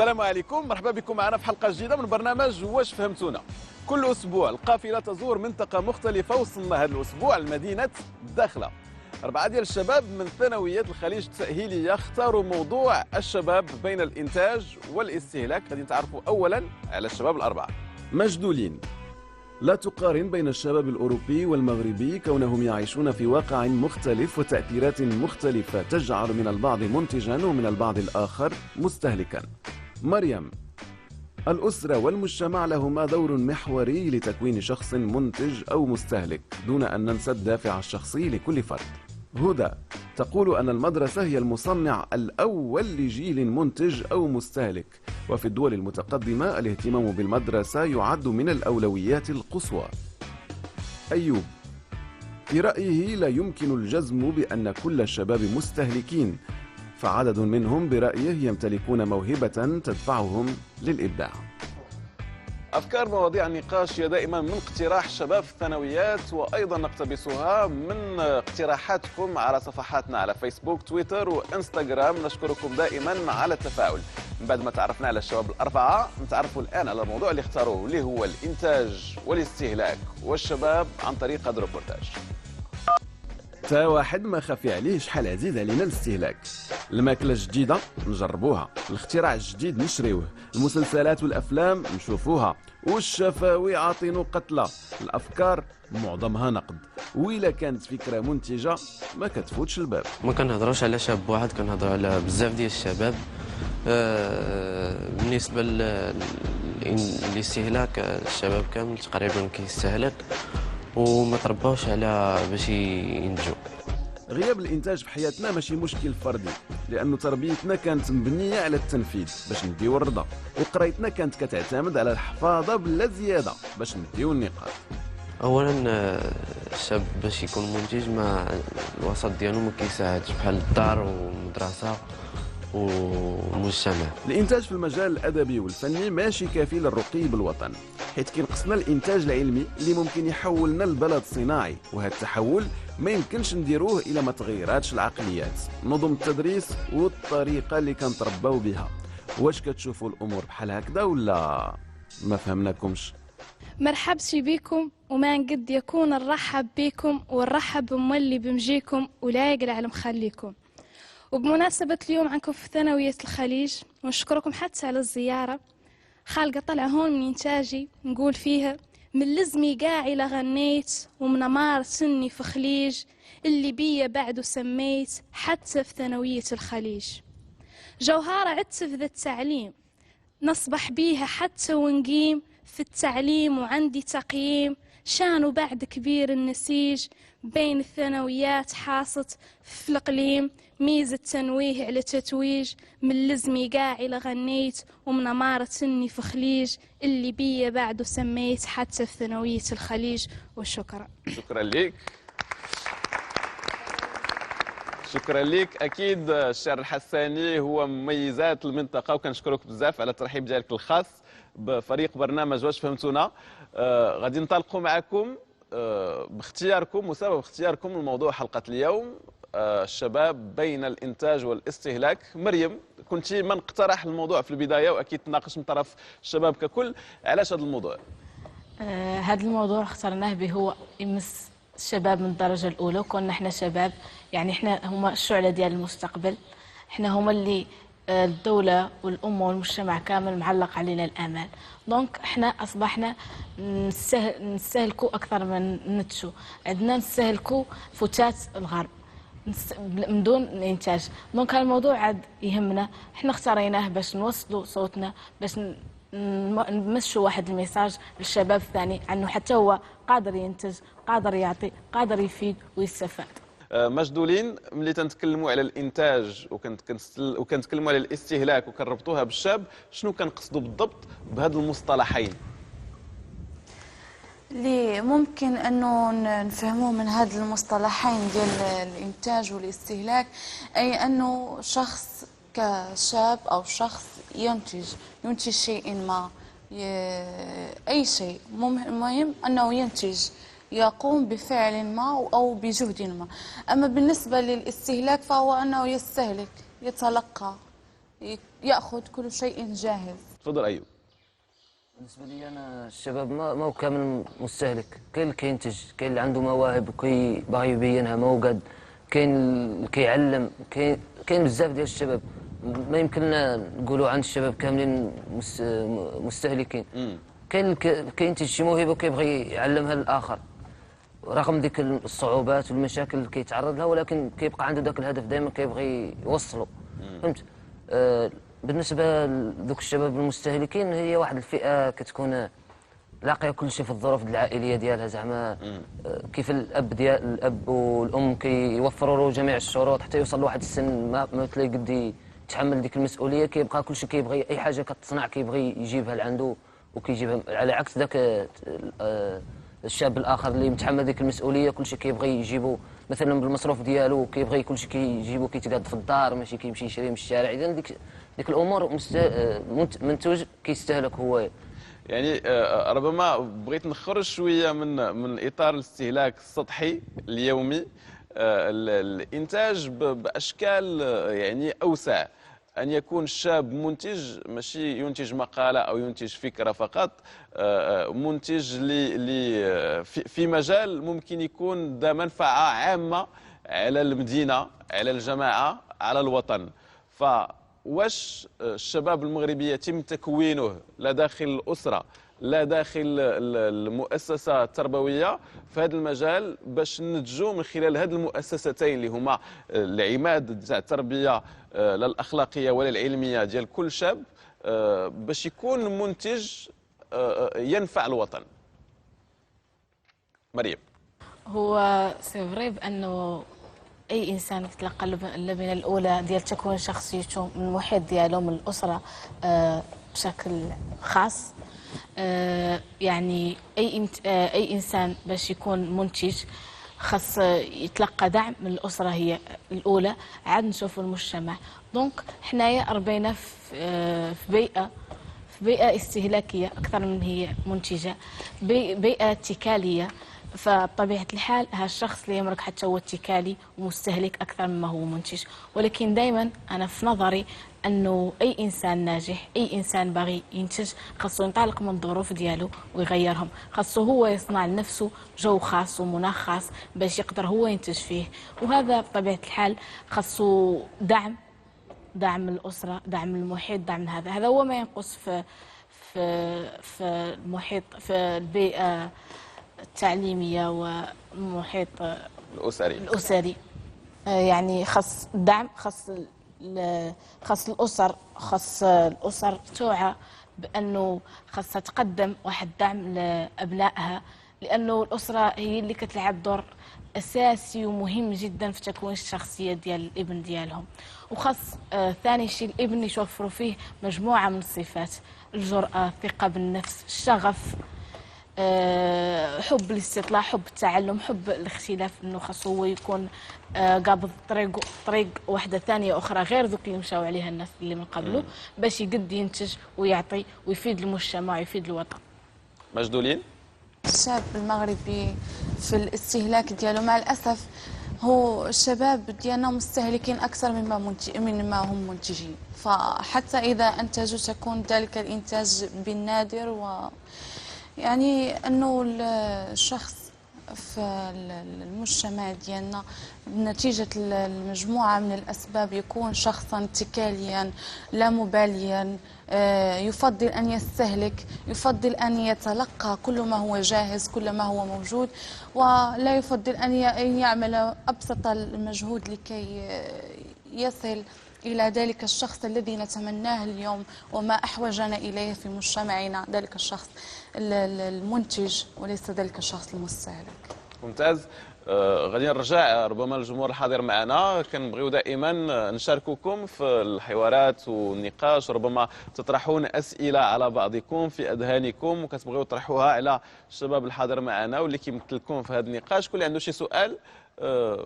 السلام عليكم، مرحبا بكم معنا في حلقة جديدة من برنامج واش فهمتونا. كل أسبوع القافلة تزور منطقة مختلفة، وصلنا هذا الأسبوع لمدينة الداخلة. 4 ديال الشباب من ثانويات الخليج التأهيلية اختاروا موضوع الشباب بين الإنتاج والاستهلاك. غادي نتعرفوا أولا على الشباب الأربعة. مجدولين. لا تقارن بين الشباب الأوروبي والمغربي كونهم يعيشون في واقع مختلف وتأثيرات مختلفة تجعل من البعض منتجا ومن البعض الآخر مستهلكا. مريم. الأسرة والمجتمع لهما دور محوري لتكوين شخص منتج أو مستهلك دون أن ننسى الدافع الشخصي لكل فرد. هدى تقول أن المدرسة هي المصنع الأول لجيل منتج أو مستهلك، وفي الدول المتقدمة الاهتمام بالمدرسة يعد من الأولويات القصوى. أيوب في رأيه لا يمكن الجزم بأن كل الشباب مستهلكين، فعدد منهم برأيه يمتلكون موهبة تدفعهم للإبداع. أفكار مواضيع النقاش هي دائما من اقتراح شباب الثانويات، وأيضا نقتبسها من اقتراحاتكم على صفحاتنا على فيسبوك، تويتر وإنستغرام. نشكركم دائما على التفاعل. من بعد ما تعرفنا على الشباب الأربعة، نتعرفوا الآن على الموضوع اللي اختاروه، اللي هو الإنتاج والاستهلاك والشباب عن طريق هذا الروبورتاج. تا واحد ما خافي عليه شحال عزيز علينا الاستهلاك. الماكله الجديده نجربوها، الاختراع الجديد نشريوه، المسلسلات والافلام نشوفوها، والشفاوي عاطينو قتله، الافكار معظمها نقد، وإلا كانت فكره منتجه ما كتفوتش الباب. ما كنهضروش على شاب واحد، كنهضروا على بزاف ديال الشباب. بالنسبه للاستهلاك، الشباب كامل تقريبا كيستهلك وما ترباوش على باش ينتجوا. غياب الانتاج في حياتنا ماشي مشكل فردي، لانه تربيتنا كانت مبنيه على التنفيذ باش نديو الرضا، وقرايتنا كانت كتعتمد على الحفاظه بلا زياده باش نديو النقاط. اولا الشاب باش يكون منتج ما الوسط ديالو ما كيساعدش، بحال الدار والمدرسه والمجتمع. الانتاج في المجال الادبي والفني ماشي كافي للرقي بالوطن، حيت كينقصنا الانتاج العلمي اللي ممكن يحولنا لبلد صناعي، وهذا التحول ما يمكنش نديروه الا ما تغيراتش العقليات، نظم التدريس والطريقه اللي كنترباو بها. واش كتشوفوا الامور بحال هكذا ولا ما فهمناكمش؟ مرحبش بكم، وما نقد يكون نرحب بكم ونرحب بمولي بمجيكم ولا يقلع على مخليكم. وبمناسبة اليوم عنكم في ثانوية الخليج، ونشكركم حتى على الزيارة. خالقة طلع هون من إنتاجي نقول فيها: من لزمي قاعي لغنيت، ومن مار سني في خليج، اللي بيا بعده سميت حتى في ثانوية الخليج. جوهرة عدت في ذا التعليم، نصبح بيها حتى ونقيم في التعليم، وعندي تقييم شانو بعد كبير النسيج، بين الثانويات حاصت في الإقليم، ميزة تنويه على تتويج. من لزمي قاعي لغنيت، ومن أمارة سني في خليج، اللي بيا بعده سميت حتى في ثانوية الخليج. وشكرا. شكرا لك. شكرا لك. اكيد الشعر الحساني هو مميزات المنطقه، وكنشكرك بزاف على الترحيب ديالك الخاص بفريق برنامج واش فهمتونا. غادي ننطلقوا معكم باختياركم وسبب اختياركم الموضوع حلقه اليوم، الشباب بين الانتاج والاستهلاك. مريم، كنت من اقترح الموضوع في البدايه، واكيد تناقش من طرف الشباب ككل. علاش هذا الموضوع؟ هذا الموضوع اخترناه به هو يمس الشباب من الدرجه الاولى، وكنا احنا شباب، يعني احنا هما الشعله ديال المستقبل، احنا هما اللي الدوله والامه والمجتمع كامل معلق علينا الامال. دونك احنا اصبحنا نستهلكوا اكثر من ننتجوا، عندنا نستهلكوا فتات الغرب من دون الانتاج. دونك هذا الموضوع عاد يهمنا، احنا اختاريناه باش نوصلوا صوتنا، باش نمشوا واحد الميساج للشباب الثاني انه حتى هو قادر ينتج، قادر يعطي، قادر يفيد ويستفاد. مجدولين، ملي تنتكلموا على الانتاج وكنتكلموا على الاستهلاك وكنربطوها بالشاب، شنو كنقصدوا بالضبط بهذ المصطلحين؟ اللي ممكن انه نفهموه من هذه المصطلحين ديال الانتاج والاستهلاك، اي انه شخص كشاب او شخص ينتج شيء ما، اي شيء، المهم انه ينتج، يقوم بفعل ما او بجهد ما. اما بالنسبه للاستهلاك فهو انه يستهلك، يتلقى، يأخذ كل شيء جاهز. تفضل أيوب. بالنسبه لي انا الشباب ما هو كامل مستهلك، كاين اللي كينتج، كاين اللي عنده مواهب وكي باغي يبينها ما هو قد، كاين اللي كيعلم، كاين بزاف ديال الشباب. ما يمكننا نقولوا عن الشباب كاملين مستهلكين. كاين اللي كينتج شي موهبه وكيبغي يعلمها للاخر رغم ديك الصعوبات والمشاكل اللي كيتعرض لها، ولكن كيبقى عنده ذاك الهدف دائما كيبغي يوصله. فهمت؟ بالنسبه لذوك الشباب المستهلكين هي واحد الفئه كتكون لاقيه كل شيء في الظروف العائليه ديالها، زعما كيف الاب والام كيوفروا له جميع الشروط حتى يوصل لواحد السن ما تلاقي قد يتحمل ديك المسؤوليه، كيبقى كل شيء كيبغي اي حاجه كتصنع كيبغي يجيبها لعنده وكيجيبها، على عكس ذاك الشاب الاخر اللي متحمل ديك المسؤوليه كل شيء كيبغي يجيبو مثلا بالمصروف ديالو، كيبغي كل شيء كيجيبو كيتقاد في الدار ماشي كيمشي يشري من الشارع. اذا ديك الامور منتوج كيستهلك هو. يعني ربما بغيت نخرج شويه من اطار الاستهلاك السطحي اليومي، الانتاج باشكال يعني اوسع، أن يكون الشاب منتج، ماشي ينتج مقالة أو ينتج فكرة فقط، منتج في مجال ممكن يكون ذا منفعة عامة على المدينة، على الجماعة، على الوطن. فواش الشباب المغربي يتم تكوينه لا داخل الأسرة لا داخل المؤسسة التربوية في هذا المجال باش ننتجوا من خلال هذه المؤسستين اللي هما العماد تاع التربية لا الأخلاقية ولا العلمية ديال كل شاب، باش يكون منتج ينفع الوطن. مريم. هو سي فري بانه اي انسان كتلقى اللبنه الاولى ديال تكوين شخصيته من المحيط ديالو، من الاسره بشكل خاص. يعني اي انسان باش يكون منتج خاص يتلقى دعم من الاسره هي الاولى، عاد نشوفوا المجتمع. دونك حنايا ربينا في بيئه استهلاكيه اكثر من هي منتجه، بيئه اتكاليه. فبطبيعه الحال هذا الشخص اللي يمرك حتى هو اتكالي ومستهلك اكثر مما هو منتج. ولكن دائما انا في نظري انه اي انسان ناجح، اي انسان باغي ينتج، خاصو ينطلق من الظروف ديالو ويغيرهم، خاصو هو يصنع لنفسه جو خاص ومناخ خاص باش يقدر هو ينتج فيه. وهذا بطبيعه الحال خاصو دعم الاسره، دعم المحيط، دعم هذا هو ما ينقص في المحيط، في البيئه التعليميه والمحيط الاسري. يعني خاص الدعم، خاص الاسر توعى بانه خاصها تقدم واحد الدعم لابنائها، لانه الاسره هي اللي كتلعب دور اساسي ومهم جدا في تكوين الشخصيه ديال الابن ديالهم. وخاص ثاني شيء الابن يشوفروا فيه مجموعه من الصفات: الجرأه، الثقه بالنفس، الشغف، حب الاستطلاع، حب التعلم، حب الاختلاف، انه خاصو هو يكون قابض طريق واحده ثانيه اخرى غير ذوك اللي مشاو عليها الناس اللي من قبله، باش يقد ينتج ويعطي ويفيد المجتمع ويفيد الوطن. مجدولين. الشاب المغربي في الاستهلاك ديالو مع الاسف هو الشباب ديالنا مستهلكين اكثر مما هم منتجين. فحتى اذا انتجوا تكون ذلك الانتاج بالنادر، و يعني انه الشخص في المجتمع ديالنا نتيجة المجموعة من الأسباب يكون شخصا اتكاليا لا مباليا، يفضل أن يستهلك، يفضل أن يتلقى كل ما هو جاهز، كل ما هو موجود، ولا يفضل أن يعمل أبسط المجهود لكي يصل إلى ذلك الشخص الذي نتمناه اليوم وما أحوجنا إليه في مجتمعنا، ذلك الشخص المنتج وليس ذلك الشخص المستهلك. ممتاز. غادي نرجع ربما للجمهور الحاضر معنا، كنبغيو دائما نشارككم في الحوارات والنقاش، ربما تطرحون أسئلة على بعضكم في أذهانكم وكتبغيو تطرحوها على الشباب الحاضر معنا واللي كيمثلكم في هذا النقاش. كل اللي عنده شي سؤال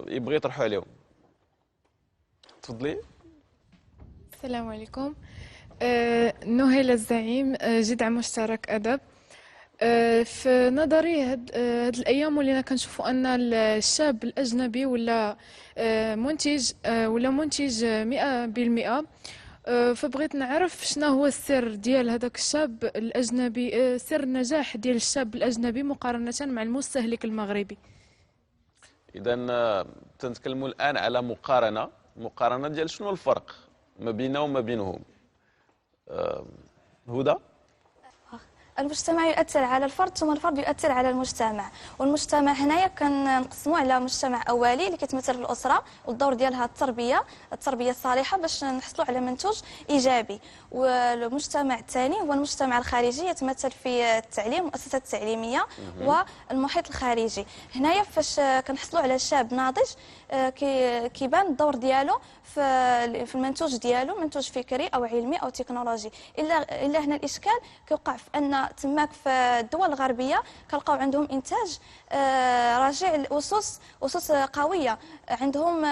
يبغي يطرحوا عليهم. تفضلي. السلام عليكم. نهيلة الزعيم، جذع مشترك أدب. في نظري هاد الأيام ولينا كنشوفوا أن الشاب الأجنبي ولا منتج 100%، فبغيت نعرف شنو هو السر ديال هذاك الشاب الأجنبي، سر النجاح ديال الشاب الأجنبي مقارنة مع المستهلك المغربي. اذا تنتكلموا الان على مقارنه ديال شنو الفرق ما بيننا وما بينهم. هدى. المجتمع يؤثر على الفرد ثم الفرد يؤثر على المجتمع، والمجتمع هنايا كنقسموه على مجتمع اولي اللي كيتمثل في الاسره والدور ديالها التربيه الصالحه باش نحصلوا على منتوج ايجابي، والمجتمع الثاني هو المجتمع الخارجي يتمثل في التعليم المؤسسات التعليميه والمحيط الخارجي. هنايا فاش كنحصلوا على شاب ناضج كيبان الدور ديالو في المنتوج ديالو، منتوج فكري او علمي او تكنولوجي. الا هنا الاشكال كيوقع في ان تماك في الدول الغربيه كنلقاو عندهم انتاج راجع لاسس قويه، عندهم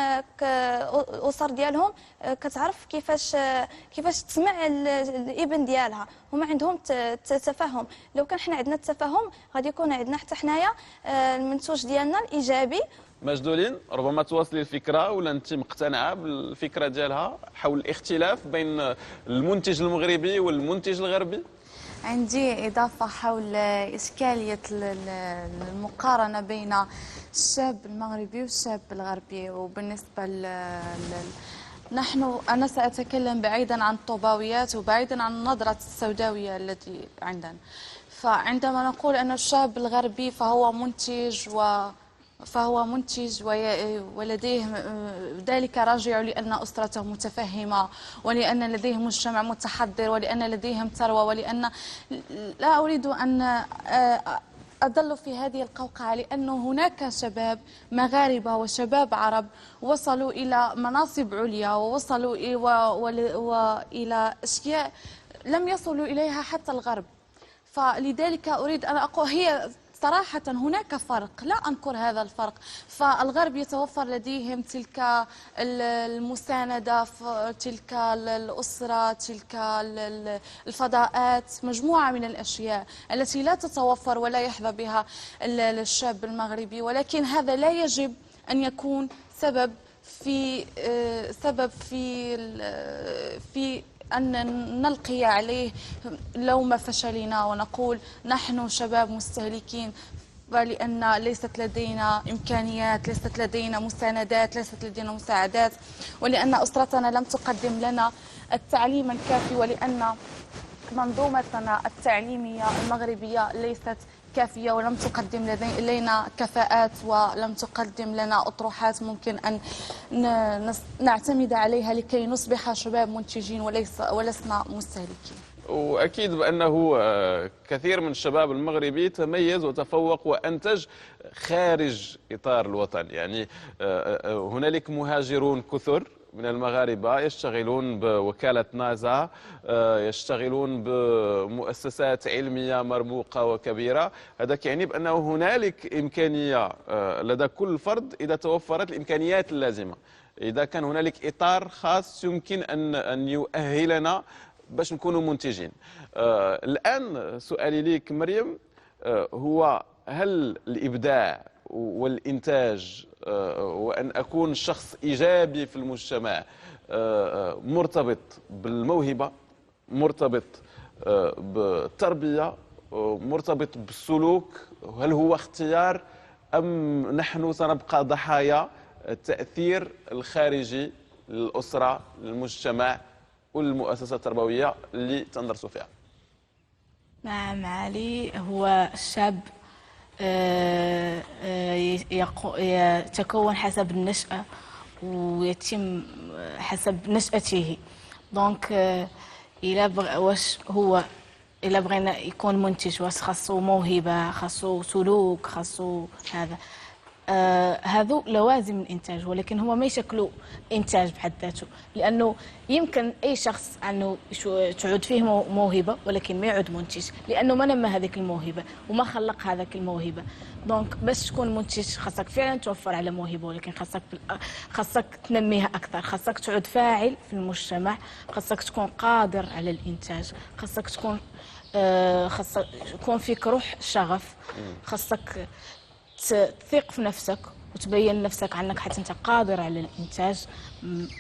الاسر ديالهم كتعرف كيفاش تسمع الابن ديالها، هما عندهم تفاهم. لو كان حنا عندنا التفاهم غادي يكون عندنا حتى حنايا المنتوج ديالنا الايجابي. مجدولين، ربما توصلي الفكره ولا انت مقتنعه بالفكره ديالها حول الاختلاف بين المنتج المغربي والمنتج الغربي؟ عندي إضافة حول إشكالية المقارنة بين الشاب المغربي والشاب الغربي. وبالنسبة أنا سأتكلم بعيدا عن الطوباويات وبعيدا عن النظرة السوداوية التي عندنا. فعندما نقول أن الشاب الغربي فهو منتج ولديه ذلك راجع لأن أسرته متفهمة، ولأن لديهم مجتمع متحضر، ولأن لديهم ثروة، ولأن لا أريد أن أضل في هذه القوقعة، لأن هناك شباب مغاربة وشباب عرب وصلوا إلى مناصب عليا ووصلوا إلى أشياء لم يصلوا إليها حتى الغرب. فلذلك أريد أن أقول هي صراحة هناك فرق، لا أنكر هذا الفرق. فالغرب يتوفر لديهم تلك المساندة، تلك الأسرة، تلك الفضاءات، مجموعة من الأشياء التي لا تتوفر ولا يحظى بها الشاب المغربي. ولكن هذا لا يجب أن يكون سبب في أن نلقي عليه لوم فشلنا ونقول نحن شباب مستهلكين، ولأن ليست لدينا إمكانيات، ليست لدينا مساندات، ليست لدينا مساعدات، ولأن أسرتنا لم تقدم لنا التعليم الكافي، ولأن منظومتنا التعليمية المغربية ليست كافية ولم تقدم لدينا كفاءات ولم تقدم لنا أطروحات ممكن أن نعتمد عليها لكي نصبح شباب منتجين ولسنا مستهلكين. واكيد بانه كثير من الشباب المغربي تميز وتفوق وانتج خارج اطار الوطن. يعني هنالك مهاجرون كثر من المغاربه يشتغلون بوكاله نازا، يشتغلون بمؤسسات علميه مرموقه وكبيره. هذا يعني بانه هنالك امكانيه لدى كل فرد اذا توفرت الامكانيات اللازمه، اذا كان هنالك اطار خاص يمكن ان يؤهلنا باش نكونوا منتجين. الآن سؤالي ليك مريم هو هل الإبداع والإنتاج وأن أكون شخص إيجابي في المجتمع مرتبط بالموهبة، مرتبط بالتربية، مرتبط بالسلوك؟ هل هو اختيار أم نحن سنبقى ضحايا التأثير الخارجي للأسرة، للمجتمع والمؤسسات التربوية اللي تندرسوا فيها؟ نعم علي، هو الشاب يتكون حسب النشأة ويتم حسب نشأته. دونك إلا بغينا يكون منتج واش خاصو موهبة، خاصو سلوك، خاصو هذا هذو لوازم الانتاج، ولكن هو ما يشكلوا انتاج بحد ذاته، لانه يمكن اي شخص انه تعود فيه موهبه ولكن ما يعود منتج، لانه ما نمى هذيك الموهبه وما خلق هذاك الموهبه. دونك باش تكون منتج خاصك فعلا توفر على موهبه، ولكن خاصك تنميها اكثر، خاصك تعود فاعل في المجتمع، خاصك تكون قادر على الانتاج، خاصك يكون فيك روح شغف، خاصك تثق في نفسك وتبين نفسك عنك حتى انت قادر على الانتاج،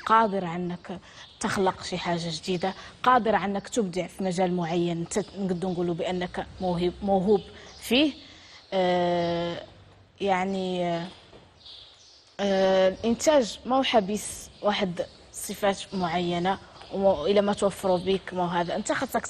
قادر عنك تخلق شي حاجه جديده، قادر عنك تبدع في مجال معين انت نقدر نقولوا بانك موهوب فيه. يعني الانتاج ما هو حبيس واحد صفات معينه، وإلا ما توفروا بك ما هذا انت خاصك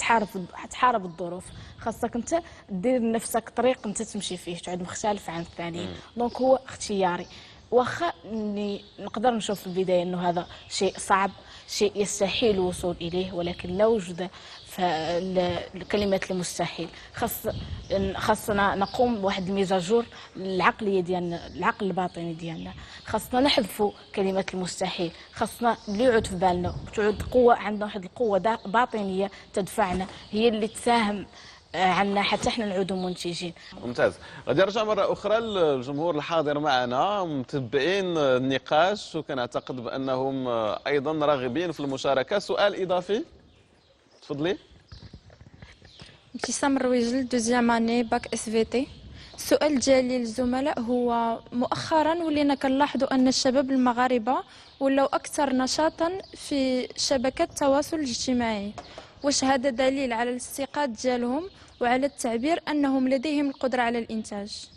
تحارب الظروف، خاصك انت دير لنفسك طريق انت تمشي فيه تعود مختلف عن الثانيين. دونك هو اختياري، واخا اني نقدر نشوف في البدايه انه هذا شيء صعب، شيء يستحيل الوصول اليه، ولكن لا وجد كلمة المستحيل. خاصنا نقوم بواحد الميزاجور العقليه ديالنا، العقل الباطني ديالنا، خاصنا نحذفوا كلمه المستحيل، خاصنا اللي يعود في بالنا تعود قوه، عندنا واحد القوه باطنيه تدفعنا، هي اللي تساهم عنا حتى احنا نعودوا منتجين. ممتاز. غادي نرجع مره اخرى للجمهور الحاضر معنا متبعين النقاش، وكنعتقد بانهم ايضا راغبين في المشاركه. سؤال اضافي، تفضلي. ابتسام الرويجل، دوزيام اني باك اس في تي. السؤال ديالي للزملاء هو مؤخرا ولينا كنلاحظوا ان الشباب المغاربه ولاو اكثر نشاطا في شبكات التواصل الاجتماعي، واش هذا دليل على الاستيقاظ ديالهم وعلى التعبير انهم لديهم القدره على الانتاج؟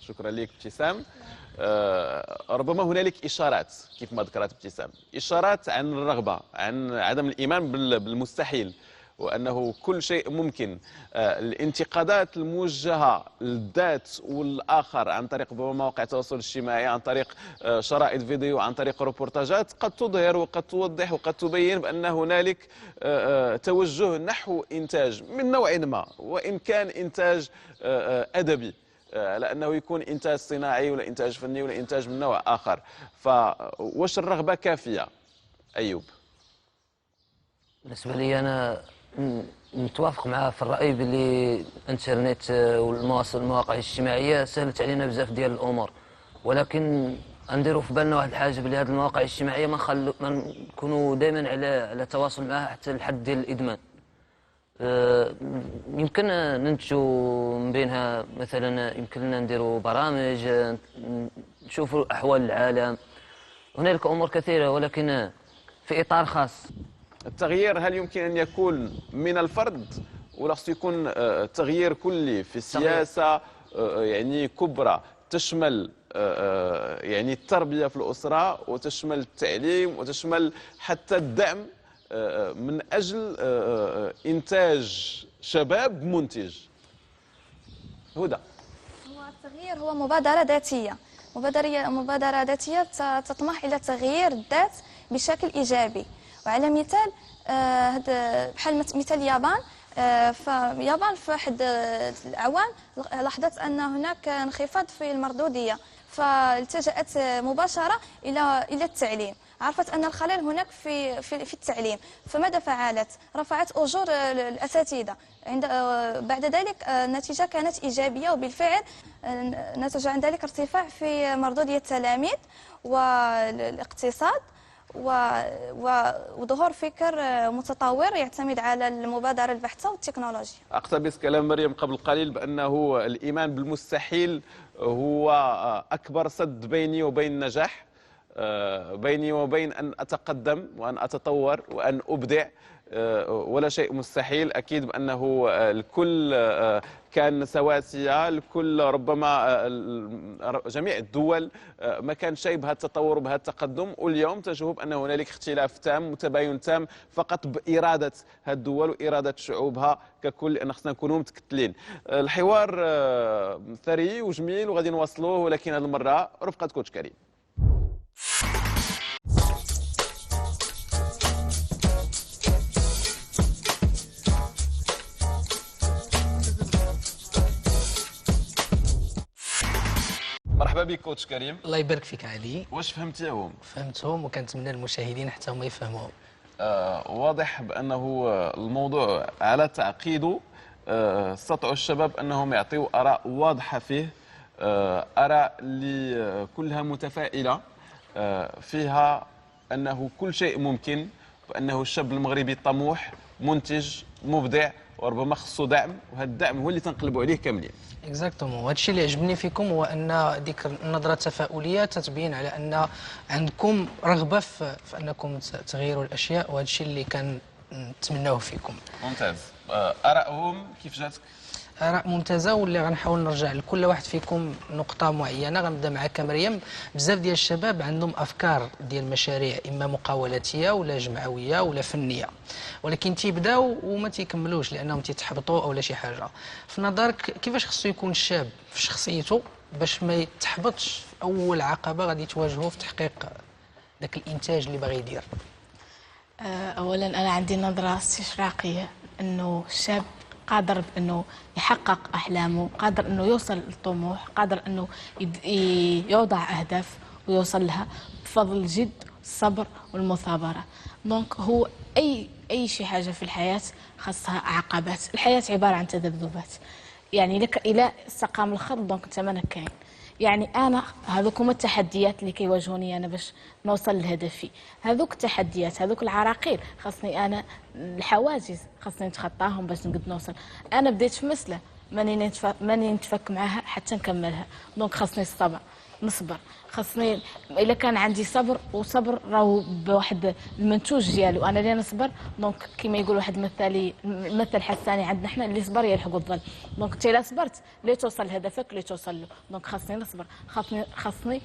شكرا لك ابتسام. ربما هنالك اشارات كيف ما ذكرت ابتسام، اشارات عن الرغبه، عن عدم الايمان بالمستحيل وانه كل شيء ممكن. الانتقادات الموجهه للذات والاخر عن طريق مواقع التواصل الاجتماعي، عن طريق شرائط فيديو، عن طريق روبورتاجات، قد تظهر وقد توضح وقد تبين بان هنالك توجه نحو انتاج من نوع ما، وان كان انتاج ادبي، لانه يكون انتاج صناعي ولا انتاج فني ولا انتاج من نوع اخر. فواش الرغبه كافيه؟ ايوب. بالنسبه لي انا متوافق معاه في الراي باللي الانترنت والمواقع الاجتماعيه سهلت علينا بزاف ديال الامور، ولكن نديروا في بالنا واحد الحاجه بلي هذه المواقع الاجتماعيه ما نكونوا دائما على تواصل معها حتى لحد ديال الادمان. يمكن ننتجوا من بينها مثلا، يمكن نديروا برامج نشوفوا احوال العالم، هنالك امور كثيره ولكن في اطار خاص. التغيير هل يمكن ان يكون من الفرد ولا خصو يكون تغيير كلي في السياسه يعني كبرى تشمل يعني التربيه في الاسره وتشمل التعليم وتشمل حتى الدعم من اجل انتاج شباب منتج؟ هدى. هو التغيير هو مبادرة ذاتية، مبادرة ذاتية تطمح إلى تغيير الذات بشكل إيجابي. وعلى مثال بحال مثال اليابان، فاليابان في واحد الأعوام لاحظت أن هناك انخفاض في المردودية، فالتجأت مباشرة إلى التعليم. عرفت أن الخلل هناك في التعليم، فماذا فعلت؟ رفعت أجور الأساتذة. بعد ذلك النتيجة كانت إيجابية، وبالفعل نتج عن ذلك ارتفاع في مردودية التلاميذ والاقتصاد وظهور فكر متطور يعتمد على المبادرة البحثة والتكنولوجيا. أقتبس كلام مريم قبل قليل بأنه الإيمان بالمستحيل هو أكبر سد بيني وبين النجاح، بيني وبين أن أتقدم وأن أتطور وأن أبدع. ولا شيء مستحيل. أكيد بأنه الكل كان سواسية، الكل ربما جميع الدول ما كان شيء بهذا التطور وبهذا التقدم، واليوم تشوف أن هنالك اختلاف تام وتباين تام فقط بإرادة هذه الدول وإرادة شعوبها ككل، لأن خصنا نكونوا متكتلين. الحوار ثري وجميل وغادي نواصلوه، ولكن هذه المرة رفقة كوتش كريم. مرحبا بك كوتش كريم. الله يبارك فيك علي. واش فهمتيهم؟ فهمتهم، وكنتمنى المشاهدين حتى هما يفهموهم. واضح بأنه الموضوع على تعقيده استطاعوا الشباب أنهم يعطيوا آراء واضحة فيه، آراء اللي كلها متفائلة، فيها أنه كل شيء ممكن، وأنه الشاب المغربي طموح منتج مبدع وربما خصو دعم، وهذا الدعم هو اللي تنقلبوا عليه كاملين. اكزاكتومون، وهذا الشيء اللي عجبني فيكم هو ان ديك النظره التفاؤليه تتبين على ان عندكم رغبه في انكم تغيروا الاشياء، وهذا الشيء اللي كان نتمناوه فيكم. ممتاز. ارائهم كيف جاتك؟ آراء ممتازة، واللي غنحاول نرجع لكل واحد فيكم نقطة معينة. غنبدا معك مريم. بزاف ديال الشباب عندهم أفكار ديال مشاريع إما مقاولاتية ولا جمعوية ولا فنية، ولكن تيبداو وما تيكملوش لأنهم تيتحبطوا أو لا شي حاجة. في نظرك كيفاش خصو يكون الشاب في شخصيته باش ما يتحبطش في أول عقبة غادي تواجهه في تحقيق ذاك الإنتاج اللي باغي يدير؟ اولا انا عندي نظره استشراقيه انه الشاب قادر بانه يحقق احلامه، قادر انه يوصل للطموح، قادر انه يوضع اهداف ويوصل لها بفضل الجد والصبر والمثابره. دونك هو اي شي حاجه في الحياه خاصها عقبات. الحياه عباره عن تذبذبات، يعني لك الى استقام الخط دونك انت مانك كاين. يعني انا هذوك هما التحديات اللي كيواجهوني انا باش نوصل لهدفي. هذوك التحديات، هذوك العراقيل، خاصني انا الحواجز خاصني نتخطاهم باش نقدر نوصل. انا بديت في مسألة ماني نتفك معها حتى نكملها، دونك خاصني الصبر، نصبر. خاصني الا كان عندي صبر، وصبر راهو بواحد المنتوج ديالو. انا اللي نصبر دونك كما يقول واحد المثل حساني عندنا حنا، اللي صبر يلحق الظل. دونك انت الا صبرت لي توصل لهدفك اللي توصل له. دونك خاصني نصبر، خاصني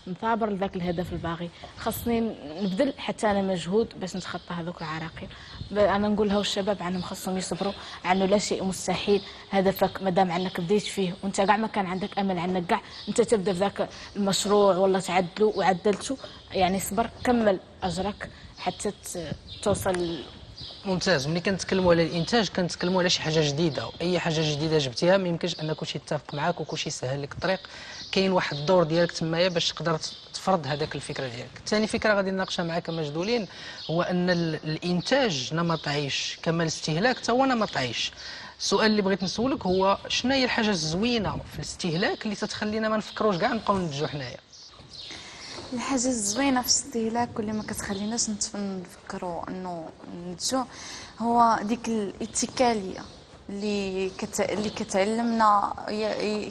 نثابر لذاك الهدف الباغي. خاصني نبذل حتى انا مجهود باش نتخطى هذوك العراقيل. انا نقولها والشباب عنهم خاصهم يصبروا، عنه لا شيء مستحيل. هدفك مادام عنك بديت فيه وانت كاع ما كان عندك امل، عنك كاع انت تبدا في ذاك المشروع والله تعدلوا وعدلته، يعني صبر، كمل اجرك حتى توصل. ممتاز. ملي كنتكلموا على الانتاج كنتكلموا على شي حاجه جديده، واي حاجه جديده جبتيها ما يمكنش ان كلشي يتفق معاك وكلشي يسهل لك الطريق. كاين واحد الدور ديالك تمايا باش تقدر تفرض هذاك الفكره ديالك. ثاني فكره غادي نناقشها معك مجدولين هو ان الانتاج نمط عيش كما الاستهلاك حتى هو نمط عيش. السؤال اللي بغيت نسولك هو شنو هي الحاجه الزوينه في الاستهلاك اللي تتخلينا ما نفكروش كاع نبقاو ننتجوا حنايا؟ الحاجه الزوينه في الاستهلاك واللي ما كتخليناش نفكروا انه ننتجو هو ديك الاتكاليه اللي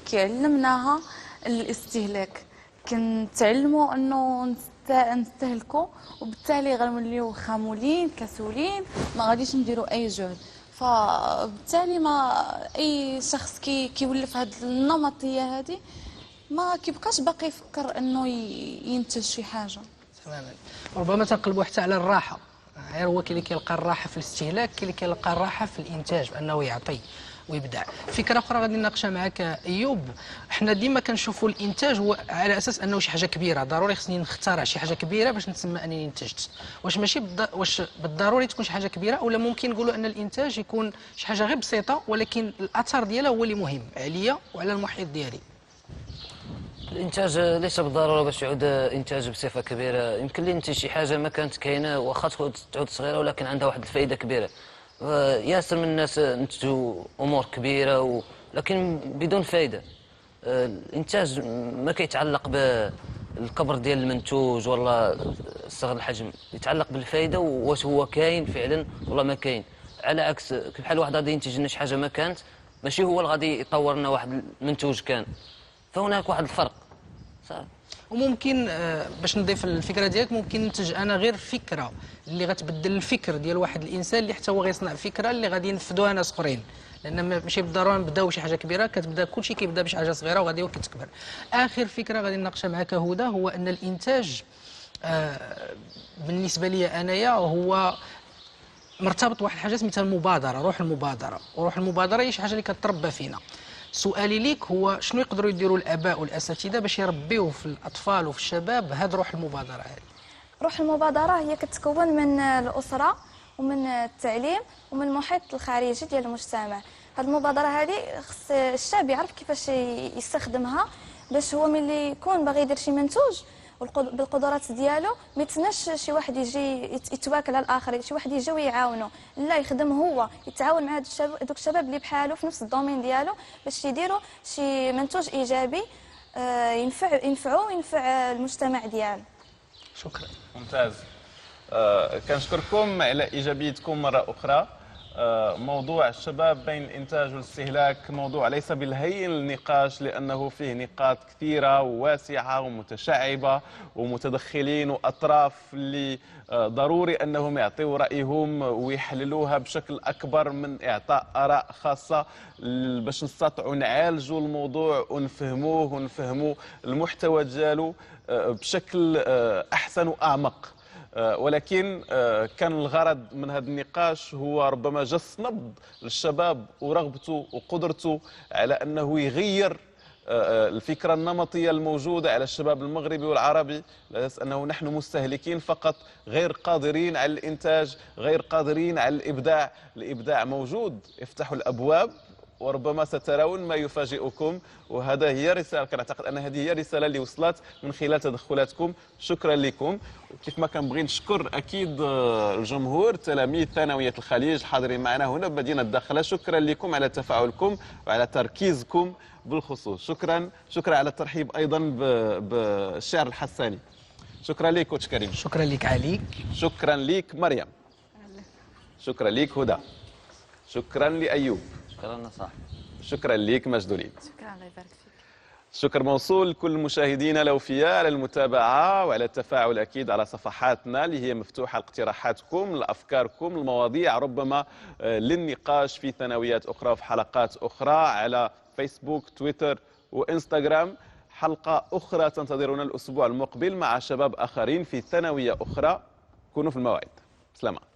كيعلمناها الاستهلاك. كنتعلموا انه نستهلكوا، وبالتالي غنوليو خامولين كسولين، ما غاديش نديروا اي جهد. فبالتالي ما اي شخص كيولف هذه النمطيه هذه ما كيبقاش باقي يفكر انه ينتج شي حاجه. تماما. ربما تنقلبوا حتى على الراحه. غير هو كاين اللي كيلقى الراحه في الاستهلاك، كاين اللي كيلقى الراحه في الانتاج، بانه يعطي ويبدع. فكره اخرى غادي نناقشها معك ايوب. حنا ديما كنشوفوا الانتاج هو على اساس انه شي حاجه كبيره، ضروري خصني نخترع شي حاجه كبيره باش نسمى انني انتجت. واش ماشي واش بالضروري تكون شي حاجه كبيره، ولا ممكن نقولوا ان الانتاج يكون شي حاجه غير بسيطه ولكن الاثر ديالها هو اللي مهم عليا وعلى المحيط ديالي؟ الانتاج ليس بالضروره باش يعود انتاج بصفه كبيره. يمكن لي ننتج شي حاجه ما كانت كاينه واخا تعود صغيره ولكن عندها واحد الفائده كبيره. ياسر من الناس نتجوا امور كبيره لكن بدون فائده. الانتاج ما كيتعلق بالكبر ديال المنتوج ولا صغر الحجم، يتعلق بالفائده واش هو كاين فعلا ولا ما كاين. على عكس بحال واحد غادي ينتج لنا شي حاجه ما كانت، ماشي هو اللي غادي يطور لنا واحد المنتوج كان. فهناك واحد الفرق صافي. وممكن باش نضيف الفكره ديالك، ممكن ننتج انا غير فكره اللي غتبدل الفكر ديال واحد الانسان اللي حتى هو غيصنع فكره اللي غادي ينفذوها ناس اخرين. لان ماشي بالضروره نبداو شي حاجه كبيره، كتبدا كلشي كيبدا بشي حاجه صغيره وغادي هو كتكبر. اخر فكره غادي نناقشها معك هدى هو ان الانتاج بالنسبه لي انايا هو مرتبط بواحد الحاجه سميتها المبادره، روح المبادره. وروح المبادره هي شي حاجه اللي كتربى فينا. سؤالي ليك هو شنو يقدروا يديروا الاباء والاساتذه باش يربيوا في الاطفال وفي الشباب هاد روح المبادره هذه؟ روح المبادره هي كتكون من الاسره ومن التعليم ومن المحيط الخارجي ديال المجتمع. هاد المبادره هذه خص الشاب يعرف كيفاش يستخدمها باش هو ملي يكون باغي يدير شي منتوج بالقدرات ديالو ما يتسناش شي واحد يجي يتواكل على الاخرين، شي واحد يجي ويعاونو، لا يخدم هو، يتعاون مع دوك الشباب اللي بحالو في نفس الدومين ديالو باش يديروا شي منتوج ايجابي ينفعو وينفع المجتمع ديالو. شكرا. ممتاز. كنشكركم على ايجابيتكم مره اخرى. موضوع الشباب بين الإنتاج والاستهلاك موضوع ليس بالهين للنقاش، لأنه فيه نقاط كثيرة وواسعة ومتشعبة ومتدخلين وأطراف اللي ضروري أنهم يعطيوا رأيهم ويحللوها بشكل أكبر من إعطاء آراء خاصة باش نستطيعوا نعالجوا الموضوع ونفهموه ونفهموا المحتوى ديالو بشكل أحسن وأعمق. ولكن كان الغرض من هذا النقاش هو ربما جس نبض للشباب ورغبته وقدرته على أنه يغير الفكرة النمطية الموجودة على الشباب المغربي والعربي، أنه نحن مستهلكين فقط، غير قادرين على الإنتاج، غير قادرين على الإبداع. الإبداع موجود، افتحوا الأبواب وربما سترون ما يفاجئكم. وهذا هي رسالة، كنعتقد أن هذه هي الرسالة اللي وصلت من خلال تدخلاتكم. شكرا لكم. كيف ما كنبغي نشكر أكيد الجمهور تلاميذ ثانوية الخليج الحاضرين معنا هنا بمدينة الداخلة. شكرا لكم على تفاعلكم وعلى تركيزكم بالخصوص. شكرا على الترحيب أيضا بالشعر الحساني. شكرا لك كوتش كريم. شكرا لك علي. شكرا لك مريم. شكرا لك هدى. شكرا لأيوب. شكرا صاحبي. شكرا لك مجدولين. شكرا، الله يبارك فيك. شكر موصول لكل مشاهدينا الأوفياء على المتابعة وعلى التفاعل أكيد على صفحاتنا اللي هي مفتوحة لاقتراحاتكم لأفكاركم المواضيع ربما للنقاش في ثانويات أخرى وفي حلقات أخرى على فيسبوك تويتر وإنستغرام. حلقة أخرى تنتظرنا الأسبوع المقبل مع شباب آخرين في ثانوية أخرى. كونوا في الموعد. سلامة.